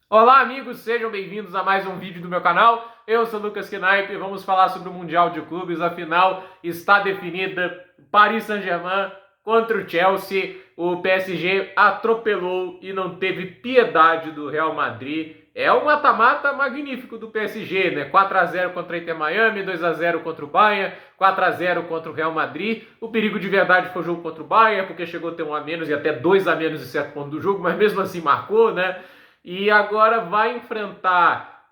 Olá, amigos, sejam bem-vindos a mais um vídeo do meu canal. Eu sou Lucas Knaip e vamos falar sobre o Mundial de Clubes. A final está definida: Paris Saint-Germain contra o Chelsea. O PSG atropelou e não teve piedade do Real Madrid. É um mata-mata magnífico do PSG, né? 4-0 contra a Inter Miami, 2-0 contra o Bayern, 4-0 contra o Real Madrid. O perigo de verdade foi o jogo contra o Bayern, porque chegou a ter 1 a menos e até 2 a menos em certo ponto do jogo, mas mesmo assim marcou, né? E agora vai enfrentar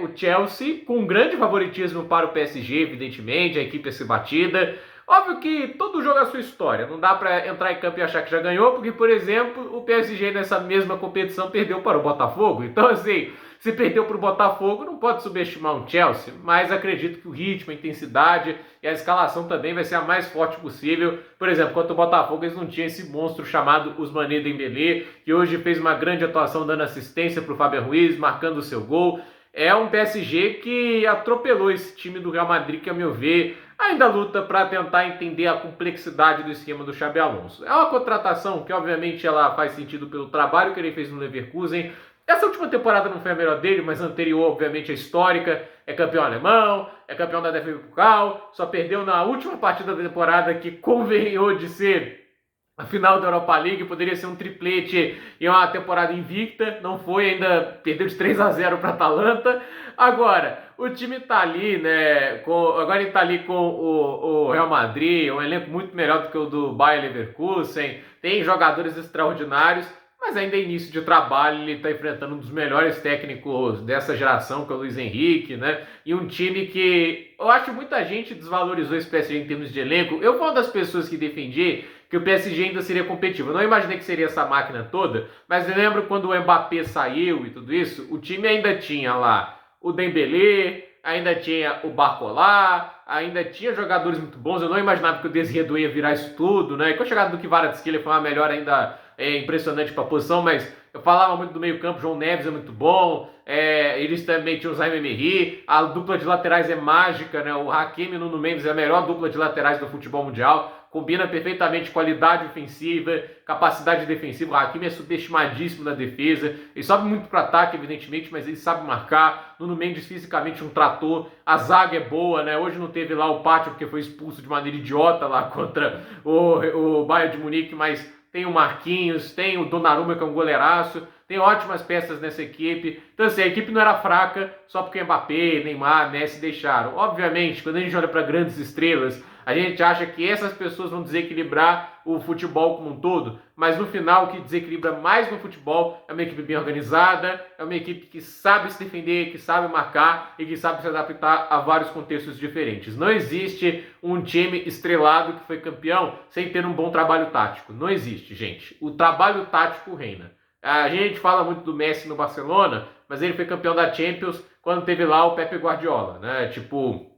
o Chelsea com um grande favoritismo para o PSG, evidentemente, a equipe a ser batida. Óbvio que todo jogo é a sua história, não dá para entrar em campo e achar que já ganhou, porque, por exemplo, o PSG nessa mesma competição perdeu para o Botafogo. Então, assim, se perdeu para o Botafogo, não pode subestimar um Chelsea, mas acredito que o ritmo, a intensidade e a escalação também vai ser a mais forte possível. Por exemplo, contra o Botafogo, eles não tinham esse monstro chamado Ousmane Dembélé, que hoje fez uma grande atuação dando assistência para o Fabian Ruiz, marcando o seu gol. É um PSG que atropelou esse time do Real Madrid, que, a meu ver, ainda luta para tentar entender a complexidade do esquema do Xabi Alonso. É uma contratação que, obviamente, ela faz sentido pelo trabalho que ele fez no Leverkusen. Essa última temporada não foi a melhor dele, mas a anterior, obviamente, é histórica. É campeão alemão, é campeão da DFB Pokal, só perdeu na última partida da temporada, que convenhou de ser a final da Europa League, poderia ser um triplete em uma temporada invicta, não foi, ainda perdeu de 3-0 para a Atalanta. Agora, o time tá ali, né? Agora ele tá ali com o Real Madrid, um elenco muito melhor do que o do Bayer Leverkusen, tem jogadores extraordinários, mas ainda é início de trabalho, ele está enfrentando um dos melhores técnicos dessa geração, que é o Luiz Henrique, né? E um time que eu acho que muita gente desvalorizou esse PSG em termos de elenco. Eu fui uma das pessoas que defendi que o PSG ainda seria competitivo. Eu não imaginei que seria essa máquina toda, mas eu lembro quando o Mbappé saiu e tudo isso, o time ainda tinha lá o Dembélé, ainda tinha o Barcola, ainda tinha jogadores muito bons. Eu não imaginava que o Desiré Doué ia virar isso tudo, né? E com a chegada do Kvaratskhelia foi uma melhor ainda impressionante para a posição, mas eu falava muito do meio campo. João Neves é muito bom, eles também tinham o Zaïre Emery, a dupla de laterais é mágica, né? O Hakimi e o Nuno Mendes é a melhor dupla de laterais do futebol mundial, combina perfeitamente qualidade ofensiva, capacidade defensiva. O Hakimi é subestimadíssimo na defesa, ele sobe muito para ataque, evidentemente, mas ele sabe marcar. Nuno Mendes fisicamente um trator, a zaga é boa, né? Hoje não teve lá o Pátio porque foi expulso de maneira idiota lá contra o Bayern de Munique, mas tem o Marquinhos, tem o Donnarumma, que é um goleiraço, tem ótimas peças nessa equipe. Então, assim, a equipe não era fraca só porque Mbappé, Neymar, Messi deixaram. Obviamente, quando a gente olha para grandes estrelas, a gente acha que essas pessoas vão desequilibrar o futebol como um todo, mas no final o que desequilibra mais no futebol é uma equipe bem organizada, é uma equipe que sabe se defender, que sabe marcar e que sabe se adaptar a vários contextos diferentes. Não existe um time estrelado que foi campeão sem ter um bom trabalho tático. Não existe, gente. O trabalho tático reina. A gente fala muito do Messi no Barcelona, mas ele foi campeão da Champions quando teve lá o Pepe Guardiola, né? Tipo,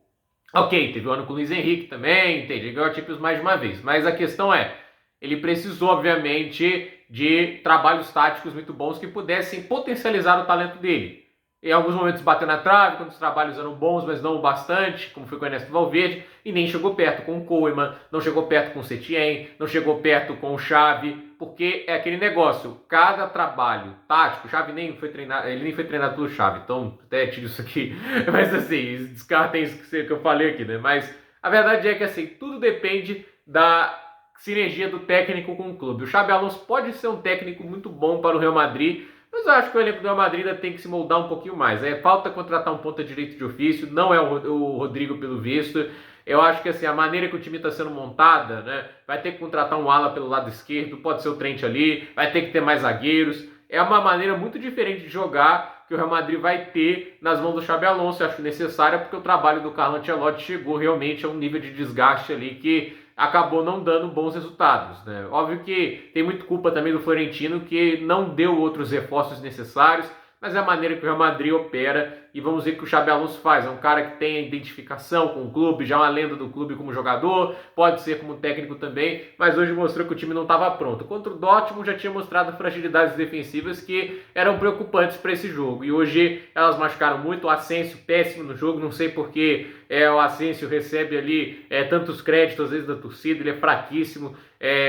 ok, teve o ano com o Luiz Henrique também, entendi, ganhou a Champions mais de uma vez. Mas a questão é, ele precisou, obviamente, de trabalhos táticos muito bons que pudessem potencializar o talento dele. Em alguns momentos bateu na trave, quando os trabalhos eram bons, mas não o bastante, como foi com o Ernesto Valverde, e nem chegou perto com o Koeman, não chegou perto com o Setien, não chegou perto com o Xavi, porque é aquele negócio, cada trabalho tático, o Xavi nem foi treinado, ele nem foi treinado pelo Xavi, então até tiro isso aqui, mas assim, descartem isso que eu falei aqui, né? Mas a verdade é que assim, tudo depende da sinergia do técnico com o clube. O Xabi Alonso pode ser um técnico muito bom para o Real Madrid, mas eu acho que o elenco do Real Madrid ainda tem que se moldar um pouquinho mais. Falta contratar um ponta direito de ofício, não é o Rodrigo pelo visto. Eu acho que assim, a maneira que o time está sendo montada, né, vai ter que contratar um ala pelo lado esquerdo, pode ser o Trent ali, vai ter que ter mais zagueiros. É uma maneira muito diferente de jogar que o Real Madrid vai ter nas mãos do Xabi Alonso. Eu acho necessária porque o trabalho do Carlo Ancelotti chegou realmente a um nível de desgaste ali que acabou não dando bons resultados, né? Óbvio que tem muito culpa também do Florentino, que não deu outros reforços necessários, mas é a maneira que o Real Madrid opera e vamos ver o que o Xabi Alonso faz. É um cara que tem identificação com o clube, já uma lenda do clube como jogador, pode ser como técnico também, mas hoje mostrou que o time não estava pronto. Contra o Dortmund já tinha mostrado fragilidades defensivas que eram preocupantes para esse jogo e hoje elas machucaram muito. O Asensio péssimo no jogo, não sei porque o Asensio recebe ali tantos créditos às vezes da torcida, ele é fraquíssimo.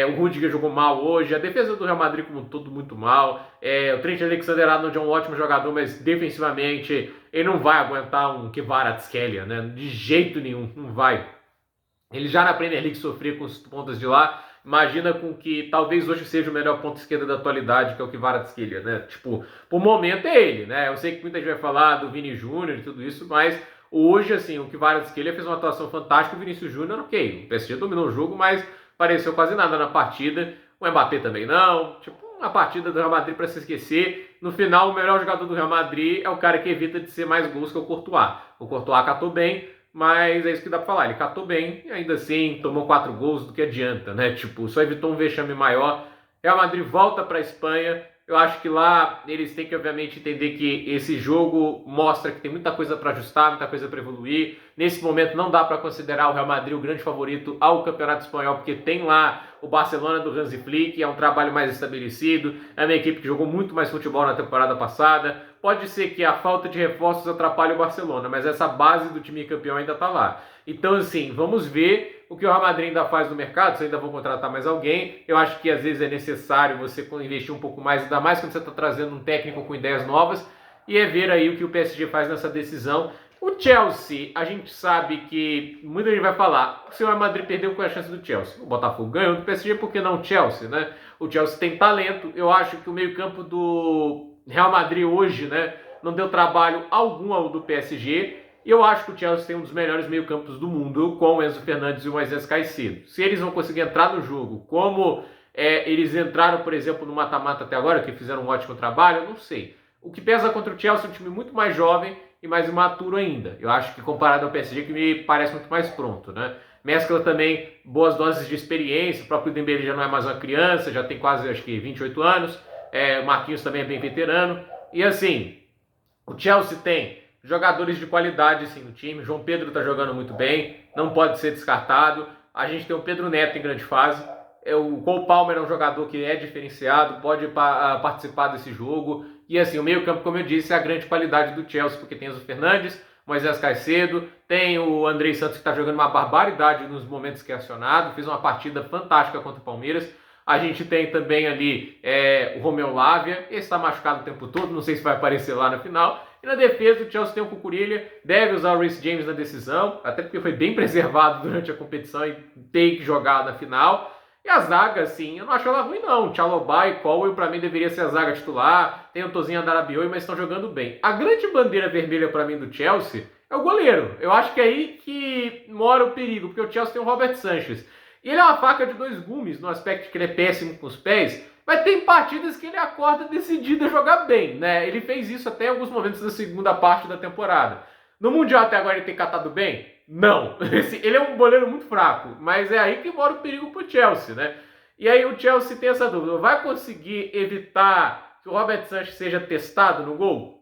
O Rudiger jogou mal hoje, a defesa do Real Madrid como um todo muito mal, o Trent Alexander-Arnold é um ótimo jogador, mas defensivamente ele não vai aguentar um Kvaratskhelia, né? De jeito nenhum, não vai. Ele já na Premier League sofria com os pontas de lá, imagina com que talvez hoje seja o melhor ponta esquerda da atualidade, que é o Kvaratskhelia, né? Tipo, por momento é ele, né? Eu sei que muita gente vai falar do Vini Júnior e tudo isso, mas hoje, assim, o Kvaratskhelia fez uma atuação fantástica, o Vinícius Júnior, ok, o PSG dominou o jogo, mas pareceu quase nada na partida, o Mbappé também não, tipo, uma partida do Real Madrid para se esquecer. No final, o melhor jogador do Real Madrid é o cara que evita de ser mais gols que o Courtois. O Courtois catou bem, mas é isso que dá pra falar, ele catou bem e ainda assim tomou 4 gols, do que adianta, né? Tipo, só evitou um vexame maior. Real Madrid volta pra Espanha. Eu acho que lá eles têm que, obviamente, entender que esse jogo mostra que tem muita coisa para ajustar, muita coisa para evoluir. Nesse momento não dá para considerar o Real Madrid o grande favorito ao Campeonato Espanhol, porque tem lá o Barcelona do Hansi Flick, é um trabalho mais estabelecido, é uma equipe que jogou muito mais futebol na temporada passada. Pode ser que a falta de reforços atrapalhe o Barcelona, mas essa base do time campeão ainda está lá. Então, assim, vamos ver o que o Real Madrid ainda faz no mercado, se ainda vão contratar mais alguém. Eu acho que às vezes é necessário você investir um pouco mais, ainda mais quando você está trazendo um técnico com ideias novas, e é ver aí o que o PSG faz nessa decisão. O Chelsea, a gente sabe que muita gente vai falar, se o Real Madrid perdeu, qual é a chance do Chelsea? O Botafogo ganhou do PSG, por que não o Chelsea, né? O Chelsea tem talento, eu acho que o meio-campo do Real Madrid hoje, né, não deu trabalho algum ao do PSG, e eu acho que o Chelsea tem um dos melhores meio-campos do mundo, com o Enzo Fernandes e o Moisés Caicedo. Se eles vão conseguir entrar no jogo, como eles entraram, por exemplo, no mata-mata até agora, que fizeram um ótimo trabalho, eu não sei. O que pesa contra o Chelsea é um time muito mais jovem e mais imaturo ainda. Eu acho que comparado ao PSG, que me parece muito mais pronto, né? Mescla também boas doses de experiência, o próprio Dembélé já não é mais uma criança, já tem quase, acho que, 28 anos, o Marquinhos também é bem veterano, e assim, o Chelsea tem jogadores de qualidade assim, no time, João Pedro está jogando muito bem, não pode ser descartado, a gente tem o Pedro Neto em grande fase, o Cole Palmer é um jogador que é diferenciado, pode participar desse jogo, e assim, o meio campo, como eu disse, é a grande qualidade do Chelsea, porque tem Enzo Fernandes, Moisés Caicedo, tem o Andrei Santos que está jogando uma barbaridade nos momentos que é acionado, fez uma partida fantástica contra o Palmeiras. A gente tem também ali o Romeu Lavia, esse está machucado o tempo todo, não sei se vai aparecer lá na final. E na defesa o Chelsea tem o Cucurella, deve usar o Reece James na decisão, até porque foi bem preservado durante a competição e tem que jogar na final. E a zaga, assim, eu não acho ela ruim não. Chalobah e Colwill, para mim, deveria ser a zaga titular. Tem o Tosinho Darabioui, mas estão jogando bem. A grande bandeira vermelha para mim do Chelsea é o goleiro. Eu acho que é aí que mora o perigo, porque o Chelsea tem o Robert Sanchez. E ele é uma faca de 2 gumes, no aspecto de que ele é péssimo com os pés, mas tem partidas que ele acorda decidido a jogar bem, né? Ele fez isso até em alguns momentos da segunda parte da temporada. No Mundial até agora ele tem catado bem? Não. Ele é um goleiro muito fraco, mas é aí que mora o perigo pro Chelsea, né? E aí o Chelsea tem essa dúvida, vai conseguir evitar que o Robert Sanchez seja testado no gol?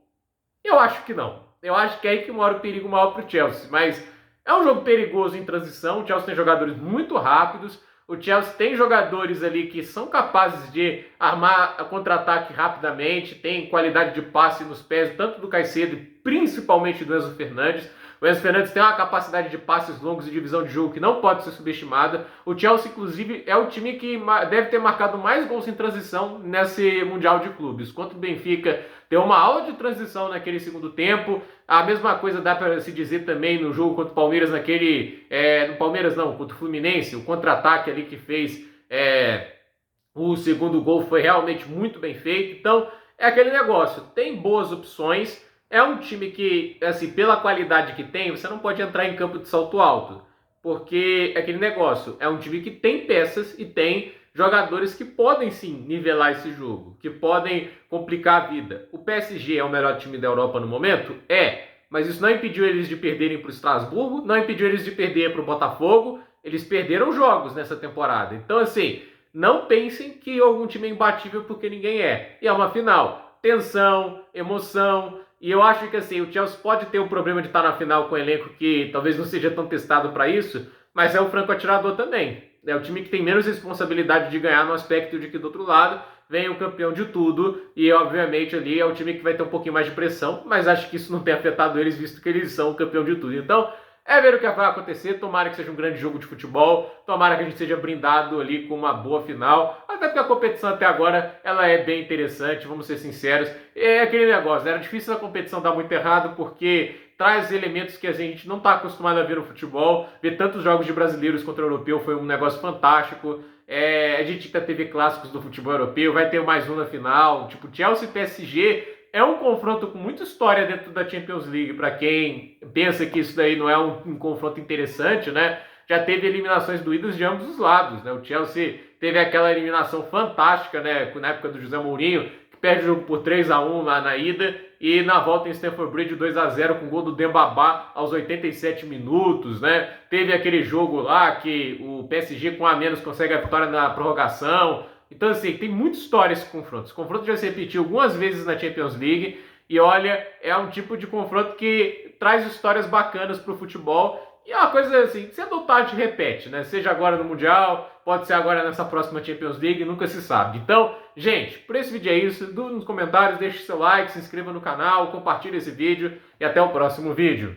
Eu acho que não. Eu acho que é aí que mora o perigo maior pro Chelsea, mas é um jogo perigoso em transição, o Chelsea tem jogadores muito rápidos, o Chelsea tem jogadores ali que são capazes de armar contra-ataque rapidamente, tem qualidade de passe nos pés, tanto do Caicedo e principalmente do Enzo Fernandes. O Enzo Fernandes tem uma capacidade de passes longos e de visão de jogo que não pode ser subestimada. O Chelsea, inclusive, é o time que deve ter marcado mais gols em transição nesse Mundial de Clubes. Quanto o Benfica deu uma aula de transição naquele segundo tempo. A mesma coisa dá para se dizer também no jogo contra o Palmeiras, no Palmeiras não, contra o Fluminense, o contra-ataque ali que fez o segundo gol foi realmente muito bem feito. Então, é aquele negócio, tem boas opções. É um time que, assim, pela qualidade que tem, você não pode entrar em campo de salto alto. Porque é aquele negócio, é um time que tem peças e tem jogadores que podem sim nivelar esse jogo, que podem complicar a vida. O PSG é o melhor time da Europa no momento? É, mas isso não impediu eles de perderem para o Estrasburgo, não impediu eles de perder para o Botafogo, eles perderam jogos nessa temporada. Então, assim, não pensem que algum time é imbatível porque ninguém é. E é uma final. Tensão, emoção. E eu acho que assim, o Chelsea pode ter o problema de estar na final com um elenco que talvez não seja tão testado para isso, mas é o franco atirador também. É o time que tem menos responsabilidade de ganhar no aspecto de que do outro lado vem o campeão de tudo e obviamente ali é o time que vai ter um pouquinho mais de pressão, mas acho que isso não tem afetado eles visto que eles são o campeão de tudo. Então é ver o que vai acontecer. Tomara que seja um grande jogo de futebol, tomara que a gente seja brindado ali com uma boa final, até porque a competição até agora ela é bem interessante, vamos ser sinceros. É aquele negócio, era difícil a competição dar muito errado porque traz elementos que a gente não está acostumado a ver no futebol. Ver tantos jogos de brasileiros contra o europeu foi um negócio fantástico. A gente ainda teve clássicos do futebol europeu, vai ter mais um na final, tipo Chelsea e PSG. É um confronto com muita história dentro da Champions League, para quem pensa que isso daí não é um confronto interessante, né? Já teve eliminações doídas de ambos os lados, né? O Chelsea teve aquela eliminação fantástica, né? Na época do José Mourinho, que perde o jogo por 3-1 lá na ida, e na volta em Stamford Bridge 2-0 com o gol do Dembaba aos 87 minutos, né? Teve aquele jogo lá que o PSG com a menos consegue a vitória na prorrogação. Então, assim, tem muita história esse confronto. Esse confronto já se repetiu algumas vezes na Champions League. E olha, é um tipo de confronto que traz histórias bacanas para o futebol. E é uma coisa assim, se adotar, te repete, né? Seja agora no Mundial, pode ser agora nessa próxima Champions League, nunca se sabe. Então, gente, por esse vídeo é isso. Nos comentários, deixe seu like, se inscreva no canal, compartilhe esse vídeo e até o próximo vídeo.